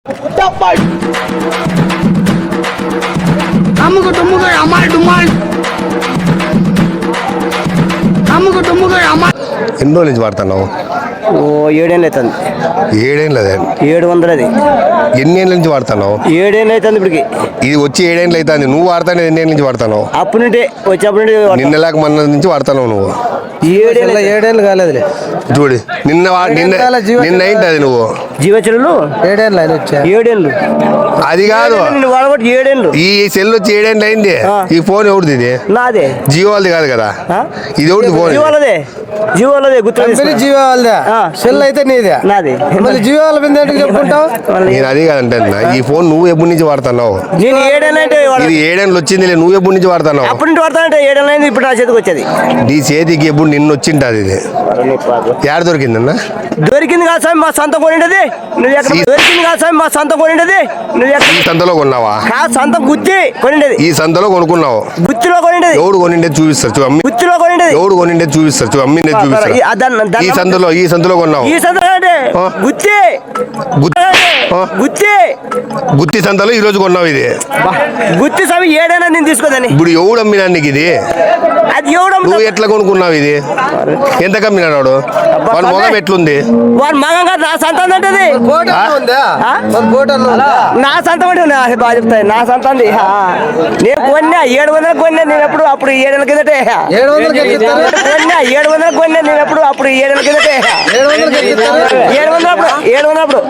ఎన్ని రోజుల నుంచి వాడుతున్నావు? 7 ఏళ్ళు అవుతుంది. 7 ఏళ్ళు అదే 700. ఎన్ని ఏళ్ళ నుంచి వాడుతున్నావు? 7 ఏళ్ళు అవుతుంది ఇప్పటికి. ఇది వచ్చి 7 ఏళ్ళు అవుతుంది. నువ్వు వాడతానే ఎన్ని ఏళ్ళ నుంచి వాడుతున్నావు? అప్పటి నుండి వచ్చేప్పటి నుండి నిన్నలాగా మొన్న నుంచి వాడుతున్నావు నువ్వు. 7 ఏళ్ళు కాలేదులే. చూడు నిన్న నిన్న ఏంటి అది నువ్వు జీవచరులు 7 ఏళ్ళు ఆయన వచ్చా. 7 ఏళ్ళు అది కాదు. వాడబట్టి 7 ఏళ్ళు. ఈ సెల్ వచ్చి 7 ఏళ్ళు అయింది. ఈ ఫోన్ ఎవరిది? ఇది నాదే. జియో వాళ్ళది కాదు కదా. ఇది ఎవరిది ఫోన్? జీవోలదే గుర్తు. జియో వాళ్ళదే. సెల్ అయితే నీదే. నాది. మళ్ళీ జియో వాళ్ళ మీద చెప్పుకుంటావు. నేను అది కాదంటే ఈ ఫోన్ నువ్వు ఎప్పటి నుంచి వాడుతున్నావు? నేను 7 ఏళ్ళు అంటే ఇది 7 ఏళ్ళు వచ్చింది. నువ్వు ఎప్పటి నుంచి వాడుతున్నావు? అప్పటి నుంచి వాడతానంటే 7 ఏళ్ళు అయింది. ఇప్పుడు నా చేతికి వచ్చేది. నీ చేతికి ఎప్పుడు నిన్న వచ్చింటది. ఇది ఏడ దొరికిందన్నా? దొరికింది కాదు సార్, మా సొంత కొనిండది. నువ్వు ఎక్కడ దొరికింది కాదు సార్, మా సొంత కొనిండది. నువ్వు ఎక్కడ ఈ సంతలో కొన్నావా? సొంతం గుత్తి కొనిండది. ఈ సంతలో కొనుక్కున్నావు? గుత్తిలో కొనిండది. ఎవడు కొనిండేది చూపిస్తారు. అమ్మి గుత్తిలో కొనిండది. ఎవడు కొనిండేది చూపిస్తారు. అమ్మిండేది చూపిస్తారు. ఈ సంతలో కొన్నావు? ఈ సంతలో అంటే గుత్తి గుత్తి గుత్తి సంతలో ఈ రోజు కొన్నావు. ఇది గుత్తి స్వామి 7 ఏళ్ళ నేను తీసుకోదని. ఇప్పుడు ఎవడు అమ్మినా నీకు ఇది? అది ఎవడు నువ్వు ఎట్లా కొనుక్కున్నావు? ఇది ఎంత కమ్మినాడు? వాడి మొగం ఎట్లుంది? వాడు మగం కాదు, నా సంతానం అంటే నా సంతం అంటే బాగా చెప్తాయి. నా సంతం నేను కొన్నా 700 కొన్నా. నేను ఎప్పుడు అప్పుడు 7 ఏళ్ళ కిందటే 700 కొన్నా. నేను ఎప్పుడు అప్పుడు 7 ఏళ్ళ కిందటే 700 అప్పుడు